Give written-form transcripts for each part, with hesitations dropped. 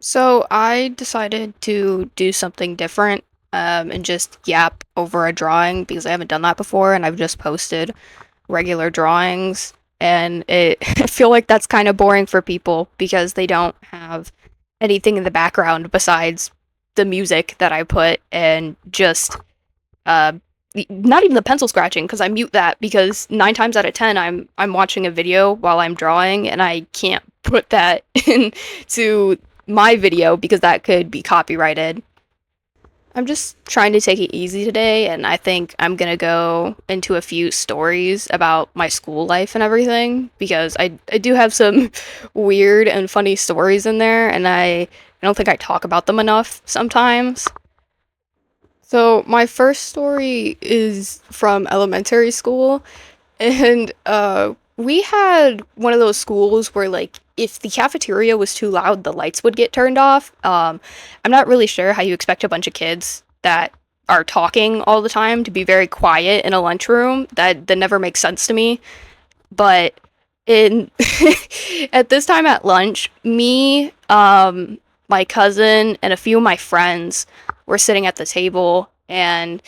So I decided to do something different and just yap over a drawing because I haven't done that before and I've just posted regular drawings and I feel like that's kind of boring for people because they don't have anything in the background besides the music that I put and just uh not even the pencil scratching because I mute that because 9 times out of 10 I'm watching a video while I'm drawing and I can't put that into my video because that could be copyrighted. I'm just trying to take it easy today, and I think I'm gonna go into a few stories about my school life and everything because I do have some weird and funny stories in there, and I don't think I talk about them enough sometimes. So my first story is from elementary school, and we had one of those schools where like if the cafeteria was too loud, the lights would get turned off. I'm not really sure how you expect a bunch of kids that are talking all the time to be very quiet in a lunchroom. That never makes sense to me. But in at this time at lunch, me, my cousin, and a few of my friends were sitting at the table, and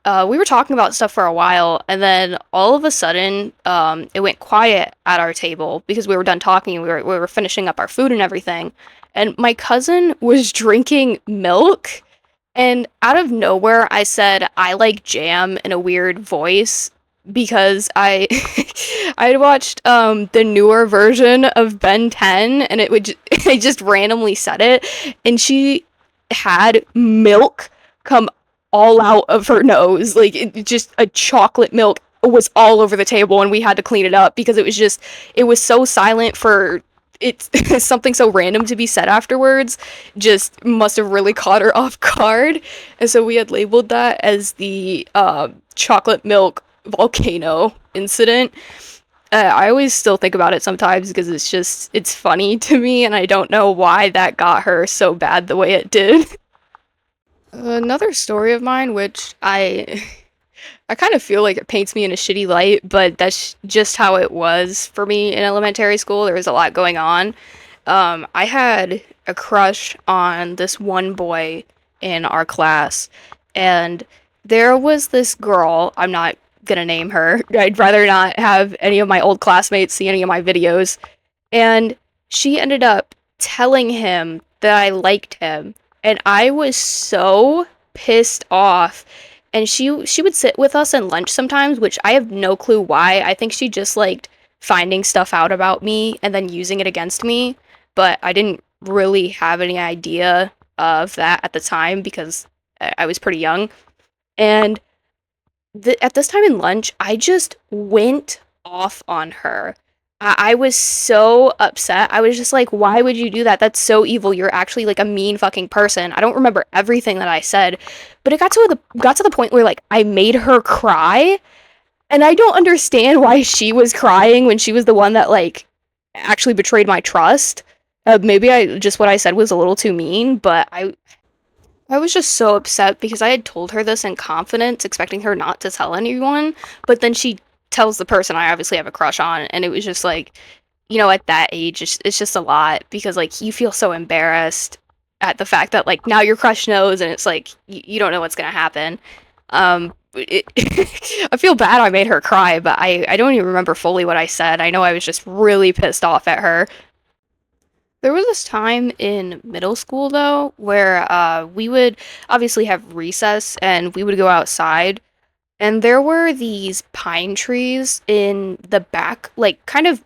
we were talking about stuff for a while, and then all of a sudden, it went quiet at our table because we were done talking. We were finishing up our food and everything, and my cousin was drinking milk. And out of nowhere, I said, I like jam in a weird voice because I I had watched the newer version of Ben 10 and I just randomly said it and she had milk come all out of her nose like just a chocolate milk was all over the table and we had to clean it up because it was so silent for it's something so random to be said afterwards just must have really caught her off guard. And so we had labeled that as the chocolate milk volcano incident. I always still think about it sometimes because it's funny to me, and I don't know why that got her so bad the way it did. Another story of mine, which I kind of feel like it paints me in a shitty light, but that's just how it was for me in elementary school. There was a lot going on. I had a crush on this one boy in our class, and there was this girl. I'm not gonna name her. I'd rather not have any of my old classmates see any of my videos. And she ended up telling him that I liked him, and I was so pissed off. And she would sit with us in lunch sometimes, which I have no clue why. I think she just liked finding stuff out about me and then using it against me, but I didn't really have any idea of that at the time because I was pretty young. And at this time in lunch, I just went off on her. I was so upset. I was just like, why would you do that? That's so evil. You're actually like a mean fucking person. I don't remember everything that I said, but it got to the point where like I made her cry, and I don't understand why she was crying when she was the one that like actually betrayed my trust. Maybe I just what I said was a little too mean, but I was just so upset because I had told her this in confidence, expecting her not to tell anyone, but then she tells the person I obviously have a crush on, and it was just like, at that age, it's just a lot because like you feel so embarrassed at the fact that like now your crush knows, and it's like you don't know what's gonna happen. I feel bad I made her cry, but I don't even remember fully what I said. I know I was just really pissed off at her. There was this time in middle school though where we would obviously have recess and we would go outside, and there were these pine trees in the back, like kind of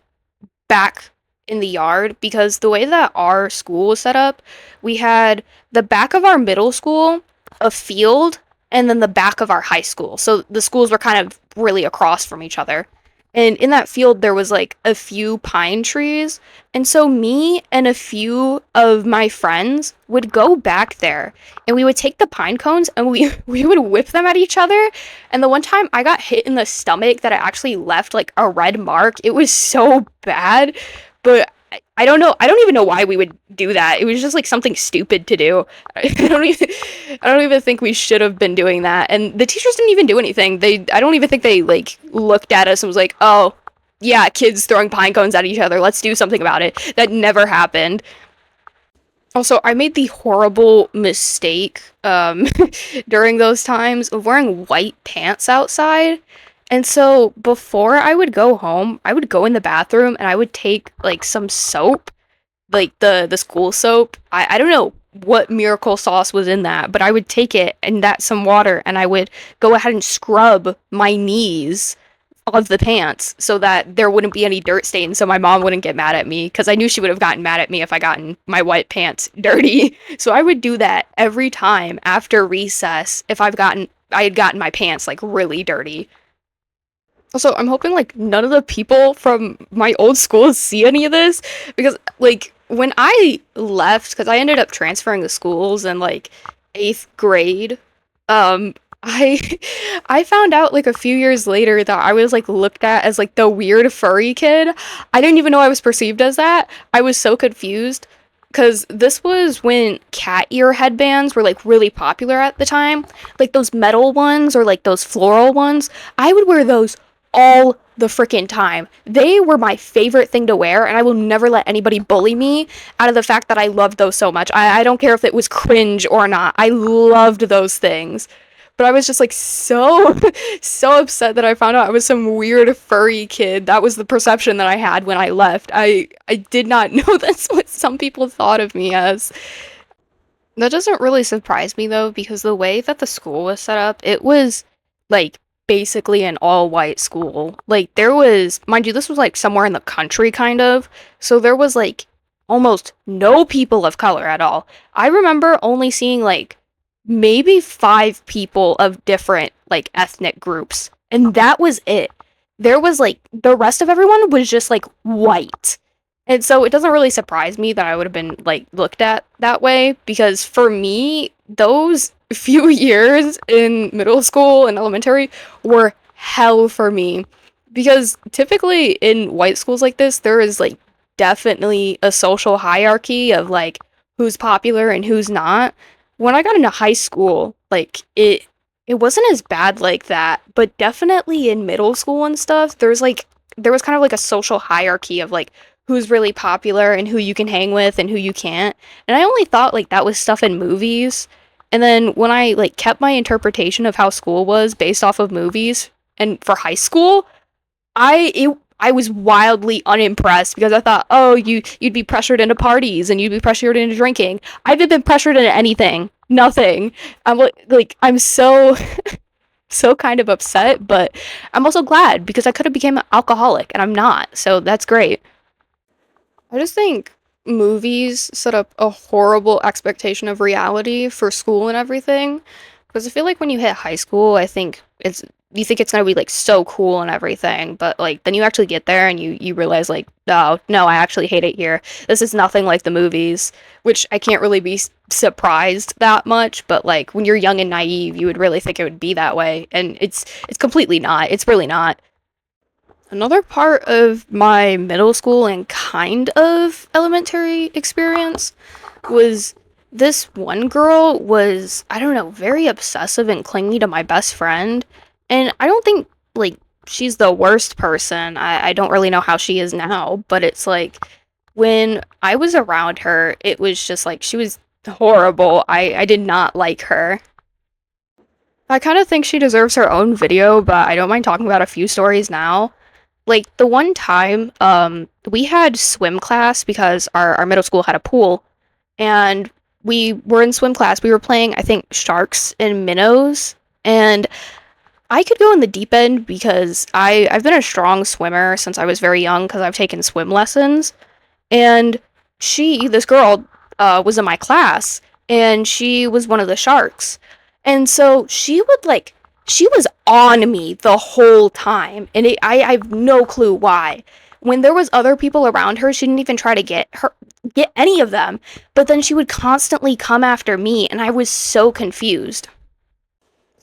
back in the yard because the way that our school was set up, we had the back of our middle school, a field, and then the back of our high school. So the schools were kind of really across from each other. And in that field, there was like a few pine trees. And so me and a few of my friends would go back there and we would take the pine cones and we would whip them at each other. And the one time I got hit in the stomach that I actually left like a red mark. It was so bad. But I don't know. I don't even know why we would do that. It was just like something stupid to do. I don't even I don't even think we should have been doing that. And the teachers didn't even do anything. I don't even think they like looked at us and was like, "Oh, yeah, kids throwing pine cones at each other. Let's do something about it." That never happened. Also, I made the horrible mistake during those times of wearing white pants outside. And so before I would go home, I would go in the bathroom and I would take like some soap, like the school soap. I don't know what miracle sauce was in that, but I would take it and that some water and I would go ahead and scrub my knees of the pants so that there wouldn't be any dirt stains so my mom wouldn't get mad at me because I knew she would have gotten mad at me if I gotten my white pants dirty. So I would do that every time after recess if I had gotten my pants like really dirty. Also, I'm hoping like none of the people from my old school see any of this because like when I left cuz I ended up transferring to schools in like 8th grade, um I I found out like a few years later that I was like looked at as like the weird furry kid. I didn't even know I was perceived as that. I was so confused because this was when cat ear headbands were like really popular at the time. Like those metal ones or like those floral ones. I would wear those all the freaking time. They were my favorite thing to wear, and I will never let anybody bully me out of the fact that I loved those so much. I don't care if it was cringe or not. I loved those things. But I was just like so so upset that I found out I was some weird furry kid. That was the perception that I had when I left. I did not know that's what some people thought of me as. That doesn't really surprise me though, because the way that the school was set up, it was like basically an all white school. Like there was, mind you, this was like somewhere in the country kind of. So there was like almost no people of color at all. I remember only seeing like maybe 5 people of different like ethnic groups, and that was it. There was like the rest of everyone was just like white. And so it doesn't really surprise me that I would have been like looked at that way because for me, those few years in middle school and elementary were hell for me because typically in white schools like this, there is like definitely a social hierarchy of like who's popular and who's not. When I got into high school, like it wasn't as bad like that, but definitely in middle school and stuff, there was kind of like a social hierarchy of like who's really popular and who you can hang with and who you can't. And I only thought like that was stuff in movies. And then when I like kept my interpretation of how school was based off of movies and for high school, I was wildly unimpressed because I thought, oh, you'd be pressured into parties and you'd be pressured into drinking. I haven't been pressured into anything. Nothing. I'm so so kind of upset, but I'm also glad because I could have become an alcoholic and I'm not. So that's great. I just think movies set up a horrible expectation of reality for school and everything. Because I feel like when you hit high school, I think it's you think it's gonna be like so cool and everything, but like then you actually get there and you realize like, oh no, I actually hate it here. This is nothing like the movies, which I can't really be surprised that much. But like when you're young and naive, you would really think it would be that way, and it's completely not. It's really not. Another part of my middle school and kind of elementary experience was this one girl was, I don't know, very obsessive and clingy to my best friend. And I don't think, like, she's the worst person. I don't really know how she is now, but it's like when I was around her, it was just like she was horrible. I did not like her. I kind of think she deserves her own video, but I don't mind talking about a few stories now. Like the one time, we had swim class because our middle school had a pool, and we were in swim class. We were playing, I think, sharks and minnows, and I could go in the deep end because I've been a strong swimmer since I was very young because I've taken swim lessons. And this girl, was in my class, and she was one of the sharks. And so she was on me the whole time, and I have no clue why. When there was other people around her, she didn't even try to get any of them. But then she would constantly come after me, and I was so confused.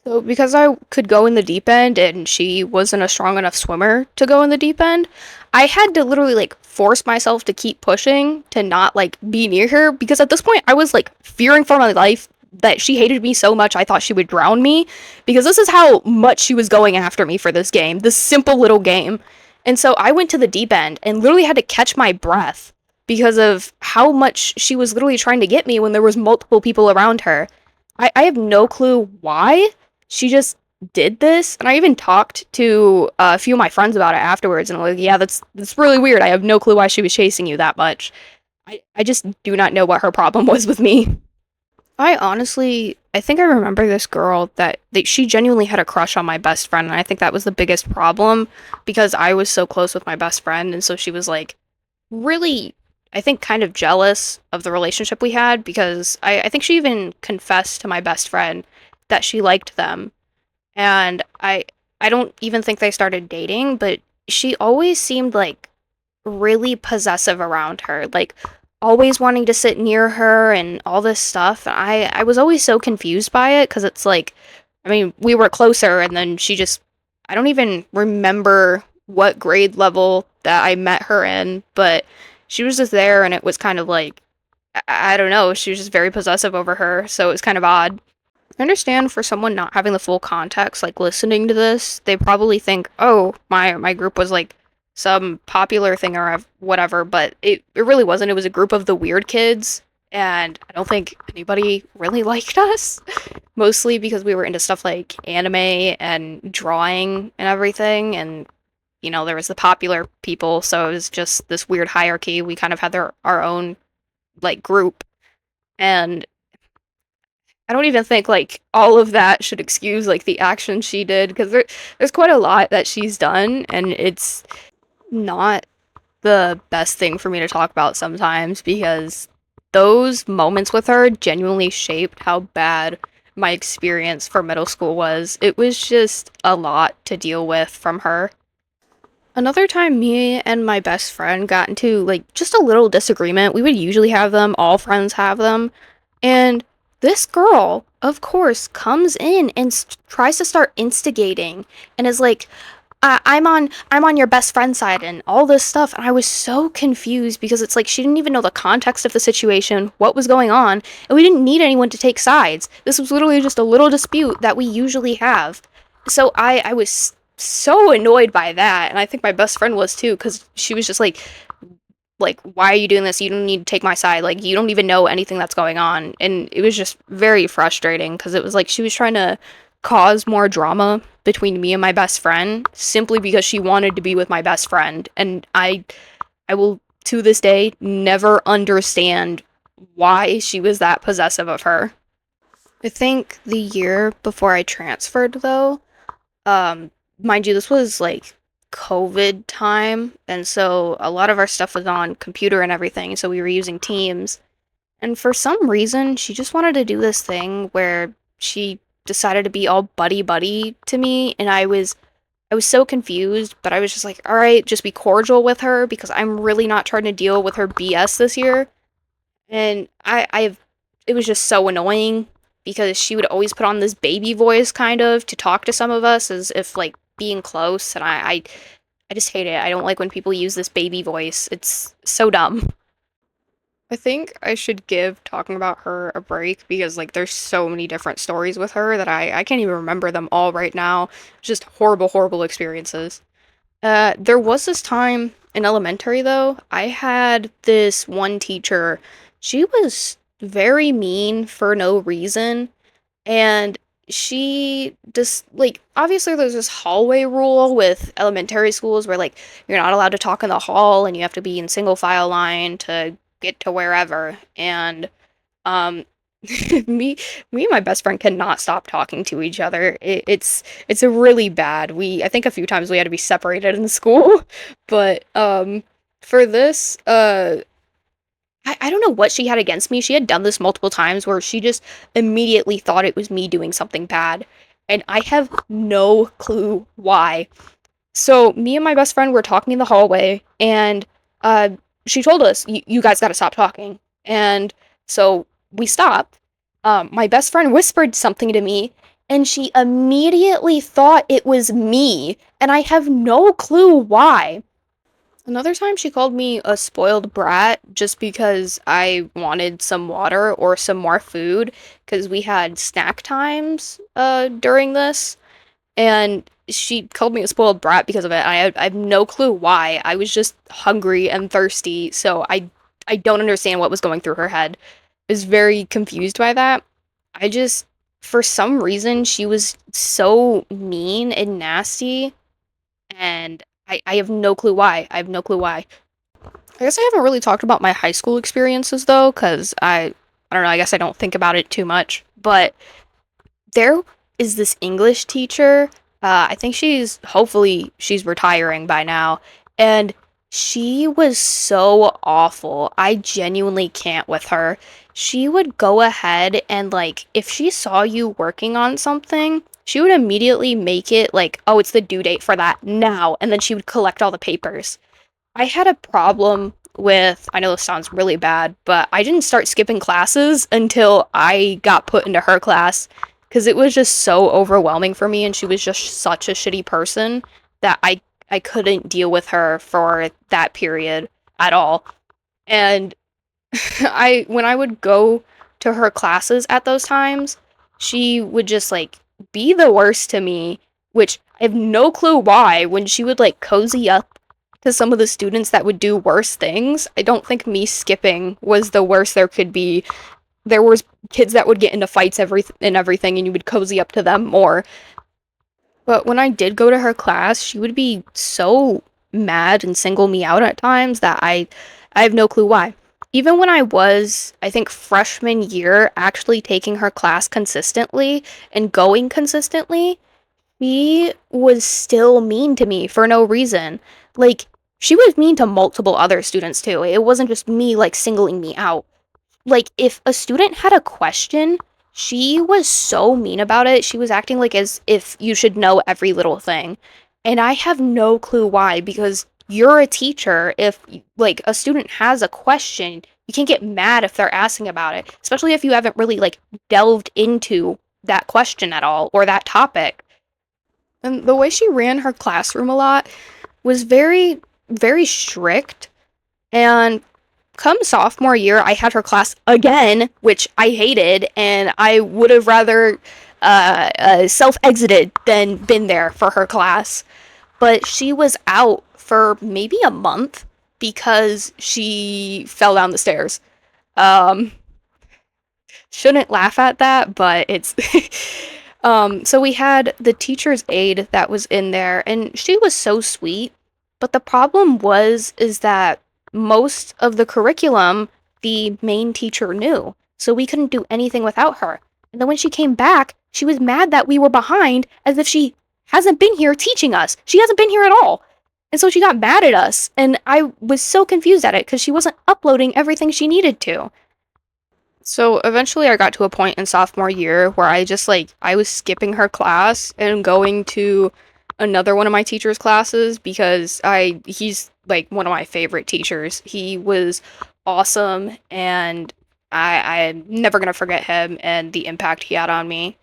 So because I could go in the deep end and she wasn't a strong enough swimmer to go in the deep end, I had to literally like force myself to keep pushing to not like be near her because at this point I was like fearing for my life that she hated me so much I thought she would drown me because this is how much she was going after me for this game, this simple little game. And so I went to the deep end and literally had to catch my breath because of how much she was literally trying to get me when there was multiple people around her. I have no clue why. She just did this, and I even talked to a few of my friends about it afterwards, and I'm like, yeah, that's really weird. I have no clue why she was chasing you that much. I just do not know what her problem was with me. I think I remember this girl that she genuinely had a crush on my best friend, and I think that was the biggest problem because I was so close with my best friend, and so she was like really, I think, kind of jealous of the relationship we had because I think she even confessed to my best friend that she liked them. And I don't even think they started dating, but she always seemed like really possessive around her, like always wanting to sit near her and all this stuff. I was always so confused by it because it's like, I mean, we were closer, and then she just, I don't even remember what grade level that I met her in, but she was just there, and it was kind of like, I don't know, she was just very possessive over her, so it was kind of odd. I understand for someone not having the full context, like listening to this, they probably think, "Oh, my group was like some popular thing or whatever," but it really wasn't. It was a group of the weird kids, and I don't think anybody really liked us. Mostly because we were into stuff like anime and drawing and everything, and there was the popular people, so it was just this weird hierarchy. We kind of had our own like group, and I don't even think like all of that should excuse like the action she did because there's quite a lot that she's done, and it's not the best thing for me to talk about sometimes because those moments with her genuinely shaped how bad my experience for middle school was. It was just a lot to deal with from her. Another time, me and my best friend got into like just a little disagreement. We would usually have them, all friends have them. And this girl, of course, comes in and tries to start instigating and is like, I'm on your best friend's side and all this stuff. And I was so confused because it's like she didn't even know the context of the situation, what was going on, and we didn't need anyone to take sides. This was literally just a little dispute that we usually have. So I was so annoyed by that, and I think my best friend was too, because she was just like, why are you doing this? You don't need to take my side. Like, you don't even know anything that's going on. And it was just very frustrating because it was like she was trying to cause more drama between me and my best friend simply because she wanted to be with my best friend. And I will to this day never understand why she was that possessive of her. I think the year before I transferred though, um, mind you, this was like COVID time, and so a lot of our stuff was on computer and everything, so we were using Teams. And for some reason, she just wanted to do this thing where she decided to be all buddy buddy to me, and I was so confused, but I was just like, all right, just be cordial with her because I'm really not trying to deal with her BS this year. And it was just so annoying because she would always put on this baby voice kind of to talk to some of us as if like being close, and I just hate it. I don't like when people use this baby voice. It's so dumb. I think I should give talking about her a break because like there's so many different stories with her that I can't even remember them all right now. Just horrible, horrible experiences. There was this time in elementary though, I had this one teacher. She was very mean for no reason, and she just like obviously there's this hallway rule with elementary schools where like you're not allowed to talk in the hall and you have to be in single file line to get to wherever. And um me me and my best friend cannot stop talking to each other. It's a really bad. We I think a few times we had to be separated in school. But for this I don't know what she had against me. She had done this multiple times where she just immediately thought it was me doing something bad. And I have no clue why. So me and my best friend were talking in the hallway, and uh, she told us, "You guys got to stop talking." And so we stopped. My best friend whispered something to me, and she immediately thought it was me, and I have no clue why. Another time she called me a spoiled brat just because I wanted some water or some more food because we had snack times during this, and she called me a spoiled brat because of it. I have no clue why. I was just hungry and thirsty, so I don't understand what was going through her head. I was very confused by that. I just, for some reason, she was so mean and nasty, and I have no clue why. I have no clue why. I guess I haven't really talked about my high school experiences though, because I don't know, I guess I don't think about it too much. But there is this English teacher. I think hopefully she's retiring by now, and she was so awful. I genuinely can't with her. She would go ahead and like if she saw you working on something, she would immediately make it like, oh, it's the due date for that now, and then she would collect all the papers. I had a problem with, I know this sounds really bad, but I didn't start skipping classes until I got put into her class because it was just so overwhelming for me and she was just such a shitty person that I couldn't deal with her for that period at all. And I when I would go to her classes at those times, she would just like be the worst to me, which I have no clue why when she would like cozy up to some of the students that would do worse things. I don't think me skipping was the worst there could be. There was kids that would get into fights and everything and you would cozy up to them more. But when I did go to her class, she would be so mad and single me out at times that I have no clue why. Even when I was, I think, freshman year, actually taking her class consistently and going consistently, she was still mean to me for no reason. Like, she was mean to multiple other students too. It wasn't just me, like, singling me out. Like, if a student had a question, she was so mean about it. She was acting like as if you should know every little thing. And I have no clue why, because you're a teacher. If, like, a student has a question, you can't get mad if they're asking about it, especially if you haven't really, like, delved into that question at all or that topic. And the way she ran her classroom a lot was very, very strict. And come sophomore year, I had her class again, which I hated, and I would have rather self exited than been there for her class. But she was out for maybe a month because she fell down the stairs. Um, shouldn't laugh at that, but it's so we had the teacher's aide that was in there and she was so sweet, but the problem was is that most of the curriculum the main teacher knew. So we couldn't do anything without her. And then when she came back, she was mad that we were behind as if she hasn't been here teaching us. She hasn't been here at all. And so she got mad at us and I was so confused at it cuz she wasn't uploading everything she needed to. So eventually I got to a point in sophomore year where I just like I was skipping her class and going to another one of my teacher's classes because I he's like one of my favorite teachers. He was awesome and I'm never gonna forget him and the impact he had on me.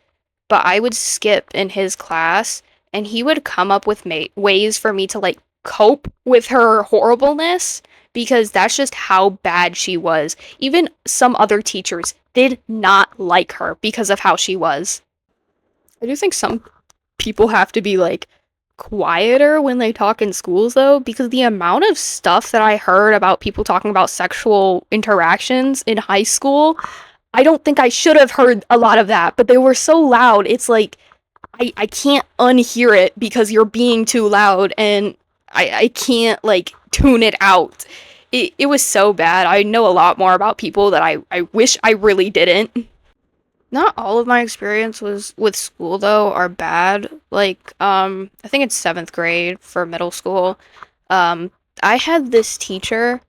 But I would skip in his class and he would come up with ways for me to like cope with her horribleness because that's just how bad she was. Even some other teachers did not like her because of how she was. I do think some people have to be like quieter when they talk in schools though because the amount of stuff that I heard about people talking about sexual interactions in high school, I don't think I should have heard a lot of that, but they were so loud. It's like I can't unhear it because you're being too loud and I can't like tune it out. It was so bad. I know a lot more about people that I wish I really didn't. Not all of my experience was with school though are bad. Like, I think it's seventh grade for middle school. Um, I had this teacher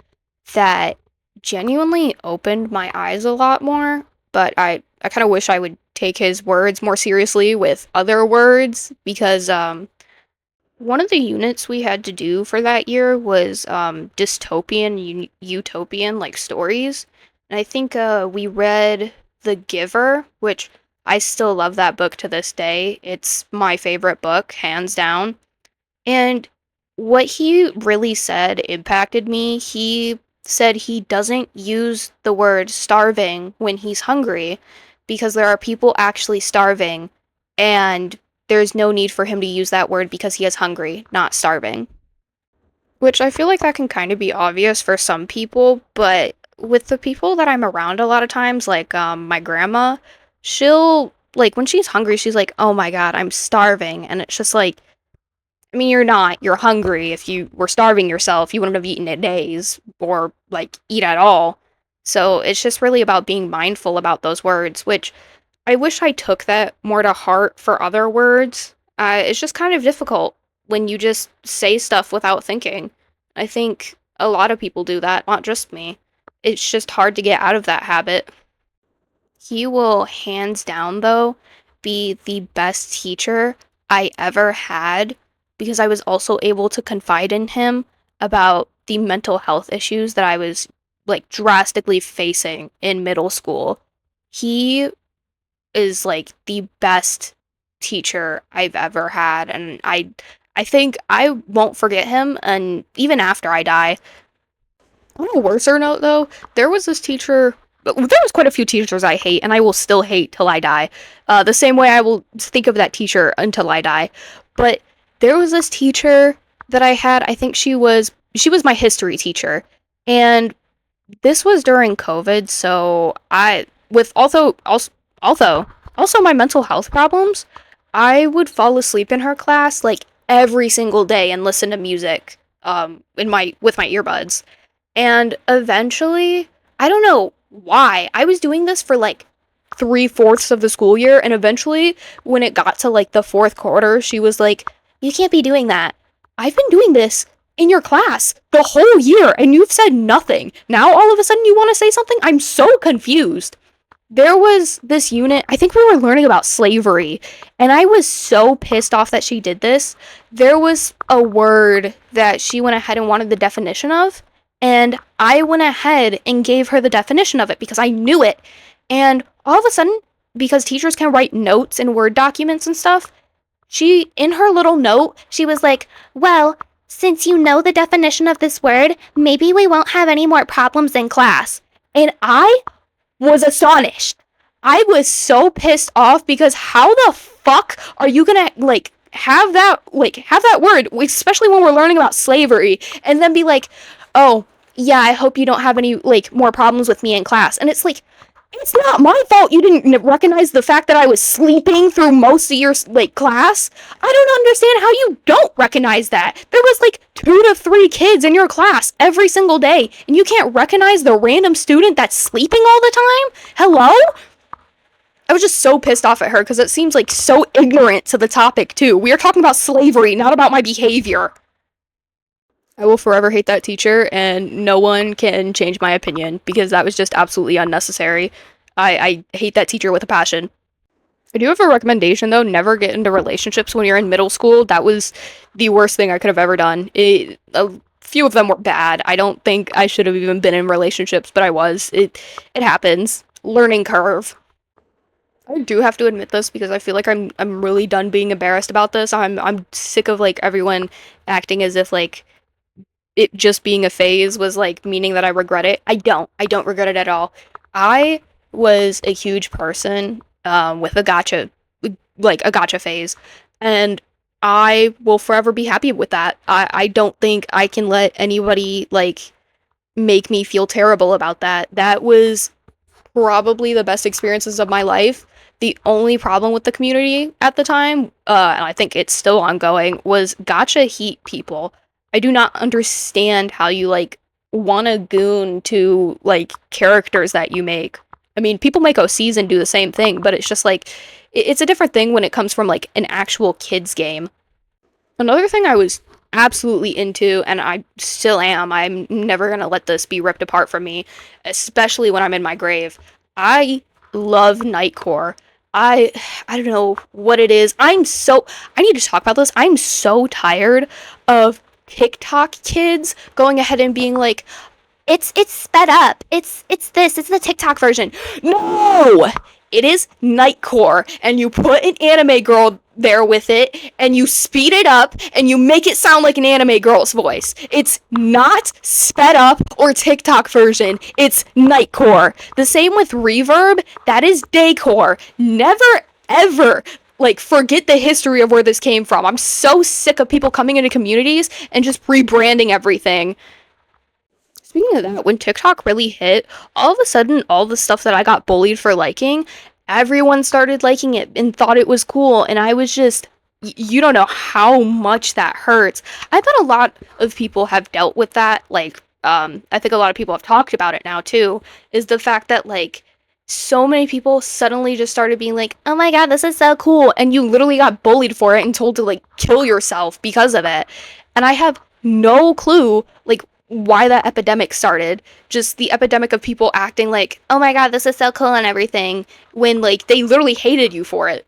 that genuinely opened my eyes a lot more, but I kind of wish I would take his words more seriously with other words because one of the units we had to do for that year was dystopian utopian like stories. And I think we read The Giver, which I still love that book to this day. It's my favorite book, hands down. And what he really said impacted me. He said he doesn't use the word starving when he's hungry because there are people actually starving and there's no need for him to use that word because he is hungry, not starving. Which I feel like that can kind of be obvious for some people, but with the people that I'm around a lot of times, like my grandma, she'll like when she's hungry, she's like, "Oh my God, I'm starving." And it's just like, I mean, you're not. You're hungry. If you were starving yourself, you wouldn't have eaten in days or like eat at all. So it's just really about being mindful about those words, which I wish I took that more to heart for other words. It's just kind of difficult when you just say stuff without thinking. I think a lot of people do that, not just me. It's just hard to get out of that habit. He will, hands down, though, be the best teacher I ever had because I was also able to confide in him about the mental health issues that I was like drastically facing in middle school. He is like the best teacher I've ever had, and I think I won't forget him, and even after I die. On a worser note, though, there was this teacher. There was quite a few teachers I hate, and I will still hate till I die. The same way I will think of that teacher until I die. But there was this teacher that I had. I think she was my history teacher, and this was during COVID. So I with also my mental health problems, I would fall asleep in her class like every single day and listen to music in my with my earbuds. And eventually, I don't know why, I was doing this for like 3/4 of the school year, and eventually, when it got to like the fourth quarter, she was like, "You can't be doing that. I've been doing this in your class the whole year, and you've said nothing. Now all of a sudden you want to say something? I'm so confused." There was this unit, I think we were learning about slavery, and I was so pissed off that she did this. There was a word that she went ahead and wanted the definition of, and I went ahead and gave her the definition of it because I knew it. And all of a sudden, because teachers can write notes in Word documents and stuff, in her little note, she was like, "Well, since you know the definition of this word, maybe we won't have any more problems in class." And I was astonished. I was so pissed off because how the fuck are you gonna have that word, especially when we're learning about slavery, and then be like, "Oh, yeah, I hope you don't have any like more problems with me in class." And it's like, it's not my fault you didn't recognize the fact that I was sleeping through most of your like class. I don't understand how you don't recognize that. There was like 2 to 3 kids in your class every single day, and you can't recognize the random student that's sleeping all the time? Hello? I was just so pissed off at her because it seems like so ignorant to the topic too. We are talking about slavery, not about my behavior. I will forever hate that teacher, and no one can change my opinion because that was just absolutely unnecessary. I hate that teacher with a passion. I do have a recommendation though: never get into relationships when you're in middle school. That was the worst thing I could have ever done. A few of them were bad. I don't think I should have even been in relationships, but I was. It happens. Learning curve. I do have to admit this because I feel like I'm really done being embarrassed about this. I'm sick of like everyone acting as if like it just being a phase was like meaning that I regret it. I don't regret it at all. I was a huge person with a gotcha phase, and I will forever be happy with that. I don't think I can let anybody like make me feel terrible about that. That was probably the best experiences of my life. The only problem with the community at the time, and I think it's still ongoing, was gotcha heat people. I do not understand how you like want to goon to like characters that you make. I mean, people make OCs and do the same thing, but it's just like it's a different thing when it comes from like an actual kids game. Another thing I was absolutely into, and I still am, I'm never gonna let this be ripped apart from me, especially when I'm in my grave. I love Nightcore. I I don't know what it is. I need to talk about this. I'm so tired of TikTok kids going ahead and being like, it's sped up. It's the TikTok version. No! It is Nightcore, and you put an anime girl there with it, and you speed it up, and you make it sound like an anime girl's voice. It's not sped up or TikTok version. It's Nightcore. The same with Reverb. That is Daycore. Never ever like forget the history of where this came from. I'm so sick of people coming into communities and just rebranding everything. Speaking of that, when TikTok really hit, all of a sudden, all the stuff that I got bullied for liking, everyone started liking it and thought it was cool. And I was just, you don't know how much that hurts. I bet a lot of people have dealt with that. Like, I think a lot of people have talked about it now too, is the fact that, like, so many people suddenly just started being like, oh my god, this is so cool. And you literally got bullied for it and told to, like, kill yourself because of it. And I have no clue, like, why that epidemic started. Just the epidemic of people acting like, oh my god, this is so cool and everything, when, like, they literally hated you for it.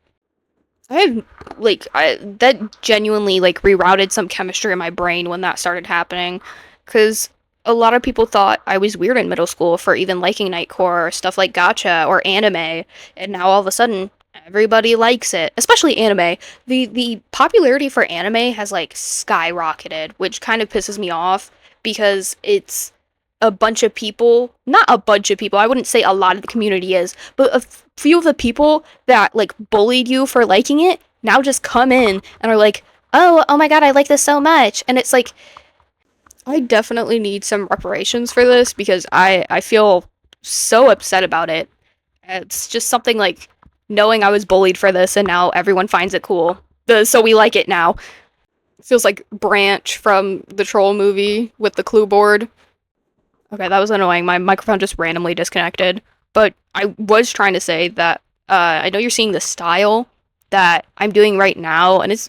I have, like, that genuinely, like, rerouted some chemistry in my brain when that started happening. Because a lot of people thought I was weird in middle school for even liking Nightcore or stuff like Gacha or anime. And now all of a sudden, everybody likes it, especially anime. The popularity for anime has, like, skyrocketed, which kind of pisses me off because it's a bunch of people, not a bunch of people, I wouldn't say a lot of the community is, but a few of the people that, like, bullied you for liking it now just come in and are like, oh my god, I like this so much. And it's like, I definitely need some reparations for this because I feel so upset about it. It's just something like knowing I was bullied for this and now everyone finds it cool. So we like it now. It feels like Branch from the Troll movie with the clue board. Okay, that was annoying. My microphone just randomly disconnected. But I was trying to say that I know you're seeing the style that I'm doing right now, and it's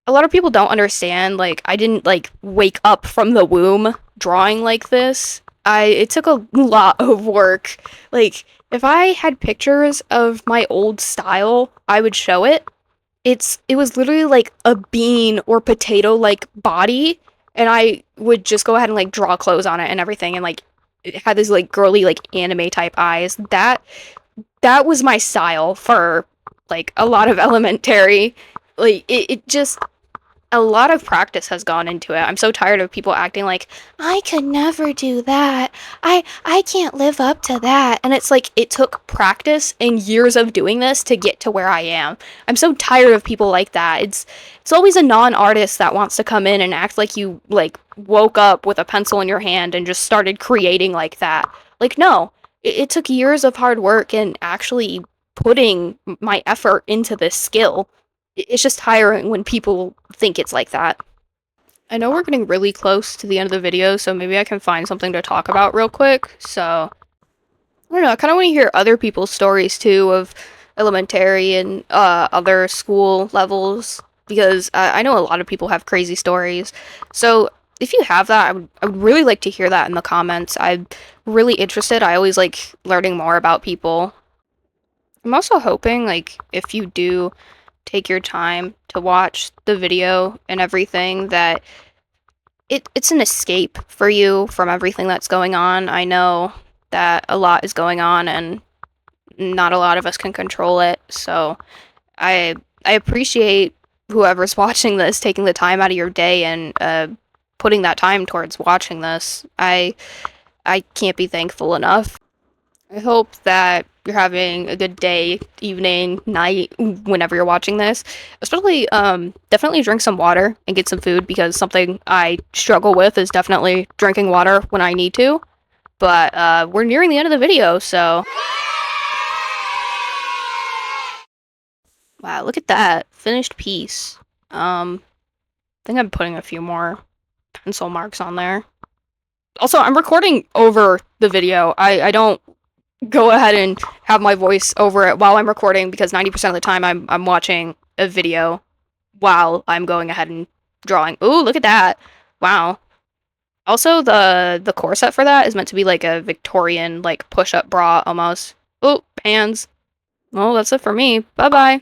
a lot of people don't understand. Like, I didn't, like, wake up from the womb drawing like this. It took a lot of work. Like, if I had pictures of my old style, I would show it. It was literally like a bean or potato like body, and I would just go ahead and, like, draw clothes on it and everything, and, like, it had these, like, girly, like, anime type eyes. That was my style for, like, a lot of elementary. Like, it just, a lot of practice has gone into it. I'm so tired of people acting like, I could never do that. I can't live up to that. And it's like, it took practice and years of doing this to get to where I am. I'm so tired of people like that. It's always a non-artist that wants to come in and act like you, like, woke up with a pencil in your hand and just started creating like that. Like, no. It took years of hard work and actually putting my effort into this skill. It's just tiring when people think it's like that. I know we're getting really close to the end of the video, so maybe I can find something to talk about real quick. So, I don't know, I kind of want to hear other people's stories too of elementary and other school levels, because I know a lot of people have crazy stories. So, if you have that, I would really like to hear that in the comments. I'm really interested. I always like learning more about people. I'm also hoping, like, if you do take your time to watch the video and everything, that it's an escape for you from everything that's going on. I know that a lot is going on and not a lot of us can control it. So I appreciate whoever's watching this taking the time out of your day and putting that time towards watching this. I can't be thankful enough. I hope that you're having a good day, evening, night, whenever you're watching this. Especially, definitely drink some water and get some food, because something I struggle with is definitely drinking water when I need to. But, we're nearing the end of the video, so... Wow, look at that. Finished piece. I think I'm putting a few more pencil marks on there. Also, I'm recording over the video. I don't go ahead and have my voice over it while I'm recording, because 90% of the time I'm watching a video while I'm going ahead and drawing. Ooh, look at that. Wow. Also, the corset for that is meant to be like a Victorian, like, push-up bra almost. Oh, hands. Well, that's it for me. Bye-bye.